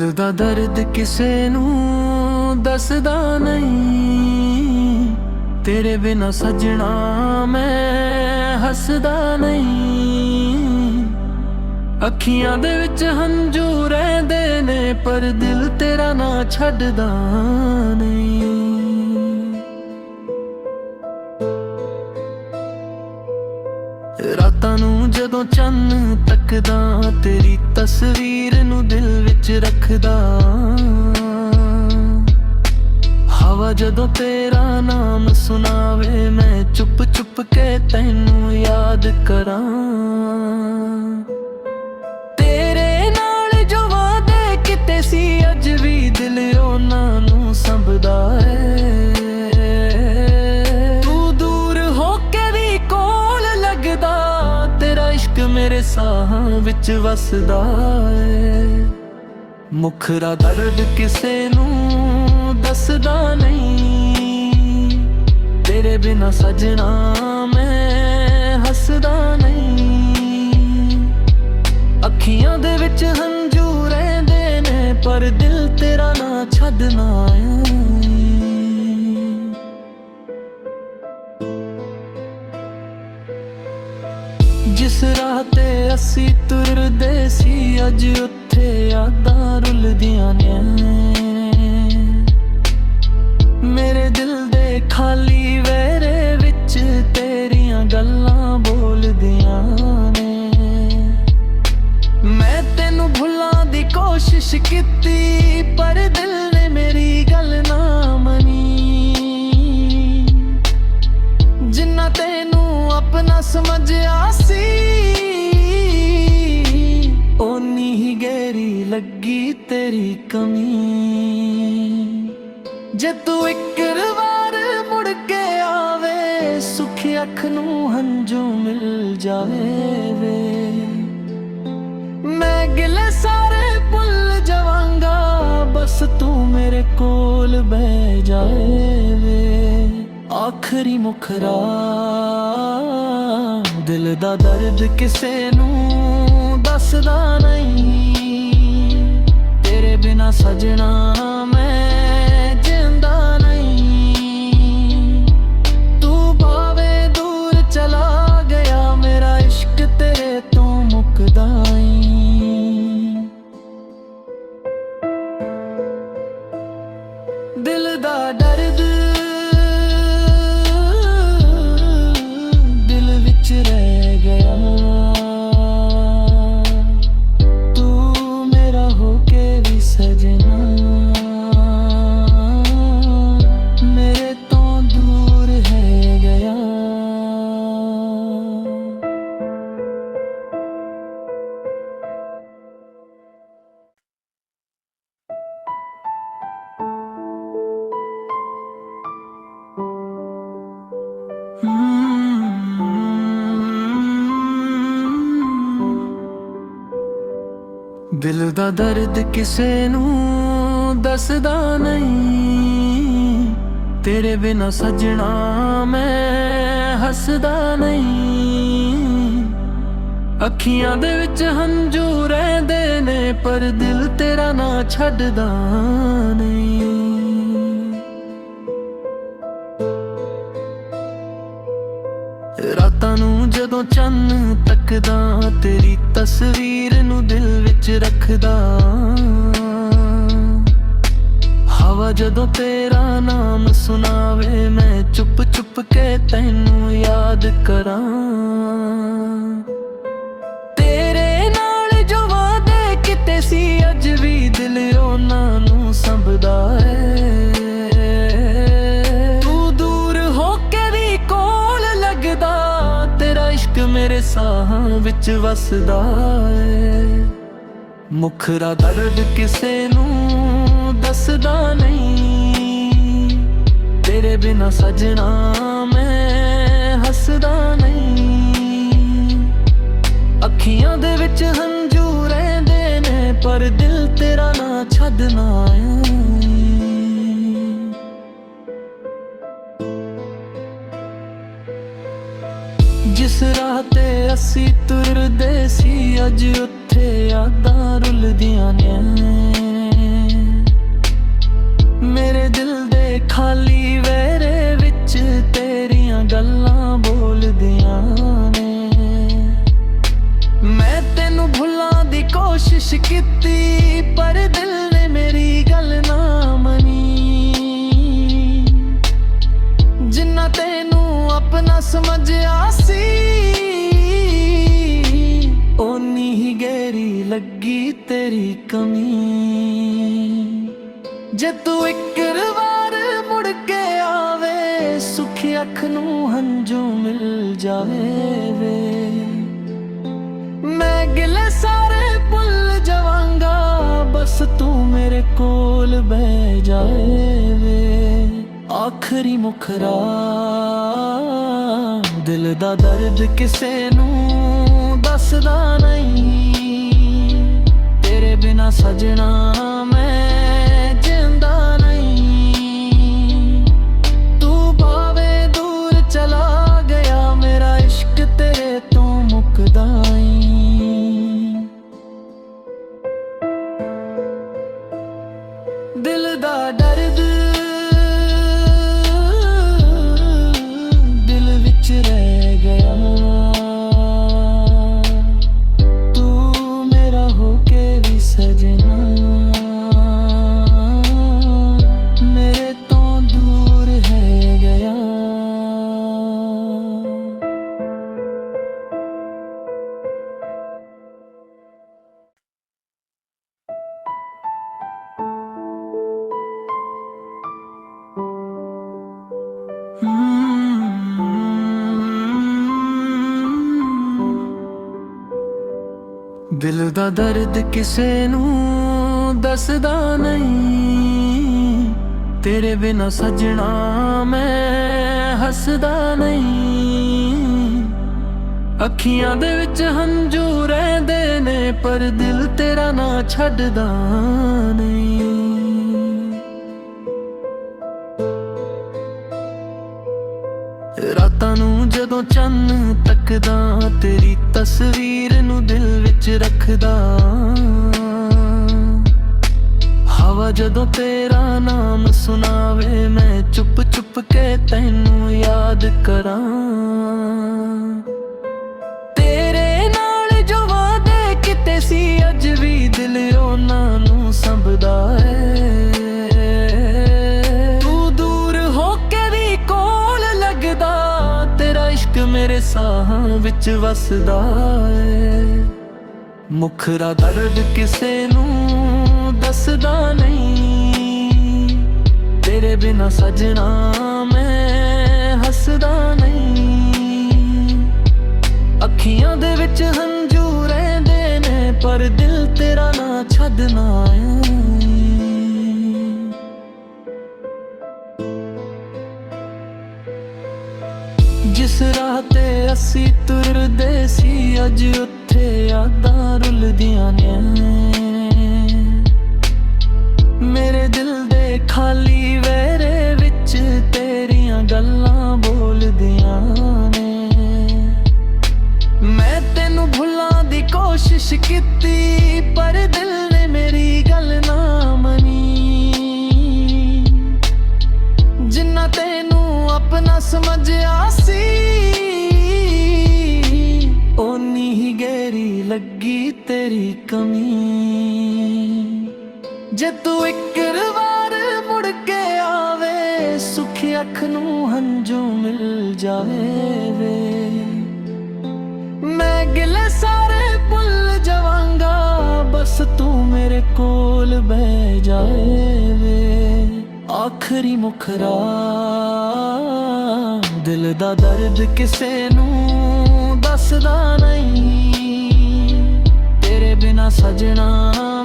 ਦਿਲ ਦਾ ਦਰਦ ਕਿਸੇ ਨੂੰ ਦੱਸਦਾ ਨਹੀਂ, ਤੇਰੇ ਬਿਨਾ ਸਜਣਾ ਮੈਂ ਹੱਸਦਾ ਨਹੀਂ। ਅੱਖੀਆਂ ਦੇ ਵਿੱਚ ਹੰਝੂ ਰਹਿੰਦੇ ਨੇ ਪਰ ਦਿਲ ਤੇਰਾ ਨਾ ਛੱਡਦਾ ਨਹੀਂ। ਰਾਤਾਂ ਨੂੰ ਜਦੋਂ ਚੰਨ ਤੱਕਦਾ ਤੇਰੀ ਤਸਵੀਰ ਨੂੰ ਦਿਲ ਵਿੱਚ ਰੱਖਦਾ। ਹਵਾ ਜਦੋਂ ਤੇਰਾ ਨਾਮ ਸੁਣਾਵੇ ਮੈਂ ਚੁੱਪ ਚੁੱਪ ਕੇ ਤੈਨੂੰ ਯਾਦ ਕਰਾਂ। ਤੇਰੇ ਨਾਲ ਜੋ ਵਾਅਦੇ ਕੀਤੇ ਸੀ ਅੱਜ ਵੀ ਦਿਲ ਉਹਨਾਂ ਨੂੰ ਸੰਭਦਾ ਏ। ਮੇਰੇ ਸਾਹਾਂ ਵਿੱਚ ਵਸਦਾ ਏ। ਮੁਖੜਾ ਦਰਦ ਕਿਸੇ ਨੂੰ ਦੱਸਦਾ ਨਹੀਂ, ਤੇਰੇ ਬਿਨਾ ਸਜਣਾ ਮੈਂ ਹੱਸਦਾ ਨਹੀਂ। ਅੱਖੀਆਂ ਦੇ ਵਿੱਚ ਹੰਝੂ ਰਹਿੰਦੇ ਨੇ ਪਰ ਦਿਲ ਤੇਰਾ ਨਾ ਛੱਡਣਾ ਏ। ਜਿਸ ਰਾਹ ਤੇ ਅਸੀਂ ਤੁਰਦੇ ਸੀ ਅੱਜ ਉੱਥੇ ਯਾਦਾਂ ਰੁਲਦੀਆਂ ਨੇ। ਮੇਰੇ ਦਿਲ ਦੇ ਖਾਲੀ ਵਿਹੜੇ ਵਿੱਚ ਤੇਰੀਆਂ ਗੱਲਾਂ ਬੋਲਦੀਆਂ ਨੇ। ਮੈਂ ਤੈਨੂੰ ਭੁੱਲਣ ਦੀ ਕੋਸ਼ਿਸ਼ ਕੀਤੀ ਪਰ ਦਿਲ ਨੇ ਮੇਰੀ ਗੱਲ ਨਾ ਮੰਨੀ। ਜਿੰਨਾ ਤੈਨੂੰ ਆਪਣਾ ਸਮਝਿਆ ਸੀ ਓਨੀ ਹੀ ਗਹਿਰੀ ਲੱਗੀ ਤੇਰੀ ਕਮੀ। ਜੇ ਤੂੰ ਇੱਕ ਵਾਰ ਮੁੜ ਕੇ ਆਵੇ ਸੁਖੀ ਅੱਖ ਨੂੰ ਹੰਝੂ ਮਿਲ ਜਾਵੇ ਵੇ। ਮੈਂ ਗਿਲੇ ਸਾਰੇ ਭੁੱਲ ਜਾਵਾਂਗਾ ਬਸ ਤੂੰ ਮੇਰੇ ਕੋਲ ਬਹਿ ਜਾਏ ਵੇ। ਆਖਰੀ ਮੁਖੜਾ ਦਿਲ ਦਾ ਦਰਦ ਕਿਸੇ ਨੂੰ ਦੱਸਦਾ ਨਹੀਂ, ਤੇਰੇ ਬਿਨਾ ਸਜਣਾ ਮੈਂ ਜਿੰਦਾ ਨਹੀਂ। ਤੂੰ ਭਾਵੇਂ ਦੂਰ ਚਲਾ ਗਿਆ ਮੇਰਾ ਇਸ਼ਕ ਤੇਰੇ ਤੋਂ ਮੁੱਕਦਾ ਈ। ਦਿਲ ਦਾ ਦਰਦ ਰਹਿ ਗਿਆ, ਤੂੰ ਮੇਰਾ ਹੋ ਕੇ ਵੀ ਸਜਣਾ ਮੇਰੇ ਤੋਂ ਦੂਰ ਹੈ ਗਿਆ। ਦਿਲ ਦਾ ਦਰਦ ਕਿਸੇ ਨੂੰ ਦੱਸਦਾ ਨਹੀਂ, ਤੇਰੇ ਬਿਨਾ ਸਜਣਾ ਮੈਂ ਹੱਸਦਾ ਨਹੀਂ। ਅੱਖੀਆਂ ਦੇ ਵਿੱਚ ਹੰਝੂ ਰਹਿੰਦੇ ਨੇ ਪਰ ਦਿਲ ਤੇਰਾ ਨਾ ਛੱਡਦਾ ਨਹੀਂ। ਰਾਤਾਂ ਨੂੰ ਜਦੋਂ ਚੰਨ ਤੱਕਦਾ ਤੇਰੀ ਤਸਵੀਰ ਨੂੰ ਦਿਲ ਵਿੱਚ ਰੱਖਦਾ। ਹਵਾ ਜਦੋਂ ਤੇਰਾ ਨਾਮ ਸੁਣਾਵੇ ਮੈਂ ਚੁੱਪ ਚੁੱਪ ਕੇ ਤੈਨੂੰ ਯਾਦ ਕਰਾਂ। ਤੇਰੇ ਨਾਲ ਜੋ ਵਾਅਦੇ ਕੀਤੇ ਸੀ ਅੱਜ ਵੀ ਦਿਲ ਉਹਨਾਂ ਨੂੰ ਸੰਭਦਾ ਏ। ਮੇਰੇ ਸਾਹਾਂ ਵਿੱਚ ਵਸਦਾ ਏ। ਮੁਖੜਾ ਦਰਦ ਕਿਸੇ ਨੂੰ ਦੱਸਦਾ ਨਹੀਂ, ਤੇਰੇ ਬਿਨਾ ਸਜਣਾ ਮੈਂ ਹੱਸਦਾ ਨਹੀਂ। ਅੱਖੀਆਂ ਦੇ ਵਿੱਚ ਹੰਝੂ ਰਹਿੰਦੇ ਨੇ ਪਰ ਦਿਲ ਤੇਰਾ ਨਾ ਛੱਡਣਾ ਏ। ਜਿਸ ਰਾਹ ਤੇ ਅਸੀਂ ਤੁਰਦੇ ਸੀ ਅੱਜ ਉੱਥੇ ਯਾਦਾਂ ਰੁਲਦੀਆਂ ਨੇ। ਕੀਤੀ ਪਰ ਦਿਲ ਨੇ ਮੇਰੀ ਗੱਲ ਨਾ ਮੰਨੀ। ਜਿੰਨਾ ਤੈਨੂੰ ਆਪਣਾ ਸਮਝਿਆ ਸੀ ਓਨੀ ਹੀ ਗਹਿਰੀ ਲੱਗੀ ਤੇਰੀ ਕਮੀ। ਜੇ ਤੂੰ ਇੱਕ ਵਾਰ ਮੁੜ ਕੇ ਆਵੇ ਸੁਖੀ ਅੱਖ ਨੂੰ ਹੰਝੂ ਮਿਲ ਜਾਵੇ ਵੇ। ਮੈਂ ਗਿਲੇ ਸਾਰੇ ਭੁੱਲ ਜਾਵਾਂਗਾ ਬਸ ਤੂੰ ਮੇਰੇ ਕੋਲ ਬਹਿ ਜਾਏ ਵੇ। ਆਖਰੀ ਮੁਖਰਾ ਦਿਲ ਦਾ ਦਰਦ ਕਿਸੇ ਨੂੰ ਦੱਸਦਾ ਨਹੀਂ। ਤੇਰੇ ਬਿਨਾ ਸਜਣਾ ਮੈਂ ਜਿੰਦਾ ਨਹੀਂ। ਤੂੰ ਭਾਵੇਂ ਦੂਰ ਚਲਾ ਗਿਆ ਮੇਰਾ ਇਸ਼ਕ ਤੇਰੇ ਤੋਂ ਮੁੱਕਦਾ ਈ। ਦਿਲ ਦਾ ਦਰਦ ਦਿਲ ਵਿੱਚ ਰਹਿ ਗਿਆ। ਤੂੰ ਮੇਰਾ ਹੋ ਕੇ ਵੀ ਸਜਣਾ ਮੇਰੇ ਤੋਂ ਦੂਰ ਹੈ ਗਿਆ। ਦਿਲ ਦਾ ਦਰਦ ਕਿਸੇ ਨੂੰ ਦੱਸਦਾ ਨਹੀਂ। ਤੇਰੇ ਬਿਨਾ ਸਜਣਾ ਮੈਂ ਹੱਸਦਾ ਨਹੀਂ। ਅੱਖੀਆਂ ਦੇ ਵਿੱਚ ਹੰਝੂ ਰਹਿੰਦੇ ਨੇ ਪਰ ਦਿਲ ਤੇਰਾ ਨਾ ਛੱਡਦਾ ਨਹੀਂ। ਰਾਤਾਂ ਨੂੰ ਜਦੋਂ ਚੰਨ ਤੱਕਦਾ ਤੇਰੀ ਤਸਵੀਰ ਨੂੰ ਦਿਲ ਵਿੱਚ ਰੱਖਦਾ। ਹਵਾ ਜਦੋਂ ਤੇਰਾ ਨਾਮ ਸੁਣਾਵੇ ਮੈਂ ਚੁੱਪ ਚੁੱਪ ਕੇ ਤੈਨੂੰ ਯਾਦ ਕਰਾਂ। ਤੇਰੇ ਨਾਲ ਜੋ ਵਾਅਦੇ ਕੀਤੇ ਸੀ ਅੱਜ ਵੀ ਦਿਲ ਉਹਨਾਂ ਨੂੰ ਸੰਭਦਾ ਏ। ਮੇਰੇ ਸਾਹਾਂ ਵਿੱਚ ਵਸਦਾ ਏ। ਮੁਖਰਾ ਦਰਦ ਕਿਸੇ ਨੂੰ ਦੱਸਦਾ ਨਹੀਂ। ਤੇਰੇ ਬਿਨਾ ਸਜਣਾ ਮੈਂ ਹੱਸਦਾ ਨਹੀਂ। ਅੱਖੀਆਂ ਦੇ ਵਿੱਚ ਹੰਝੂ ਰਹਿੰਦੇ ਨੇ ਪਰ ਦਿਲ ਤੇਰਾ ਨਾ ਛੱਡਣਾ ਏ। ਜਿਸ ਰਾਹ ਤੇ ਅਸੀਂ ਤੁਰਦੇ ਸੀ ਅੱਜ ਉੱਥੇ ਯਾਦਾਂ ਰੁਲਦੀਆਂ ਨੇ। ਮੇਰੇ ਦਿਲ ਦੇ ਖਾਲੀ ਵਿਹੜੇ ਵਿੱਚ ਤੇਰੀਆਂ ਗੱਲਾਂ ਬੋਲਦੀਆਂ ਨੇ। ਮੈਂ ਤੈਨੂੰ ਭੁੱਲਣ ਦੀ ਕੋਸ਼ਿਸ਼ ਕੀਤੀ ਪਰ ਦਿਲ ਨੇ ਮੇਰੀ ਗੱਲ ਨਾ ਮੰਨੀ। ਜਿੰਨਾ ਤੈਨੂੰ ਆਪਣਾ ਸਮਝਿਆ ਸੀ ਓਨੀ ਹੀ ਗਹਿਰੀ ਲੱਗੀ ਤੇਰੀ ਕਮੀ। ਜੇ ਤੂੰ ਇੱਕ ਵਾਰ ਮੁੜ ਕੇ ਆਵੇ ਸੁਖੀ ਅੱਖ ਨੂੰ ਹੰਝੂ ਮਿਲ ਜਾਵੇ ਵੇ। ਮੈਂ ਗਿਲੇ ਸਾਰੇ ਭੁੱਲ ਜਾਵਾਂਗਾ ਬਸ ਤੂੰ ਮੇਰੇ ਕੋਲ ਬਹਿ ਜਾਏ ਵੇ। ਆਖਰੀ ਮੁਖਰਾ ਦਿਲ ਦਾ ਦਰਦ ਕਿਸੇ ਨੂੰ ਦੱਸਦਾ ਨਹੀਂ। ਤੇਰੇ ਬਿਨਾ ਸਜਣਾ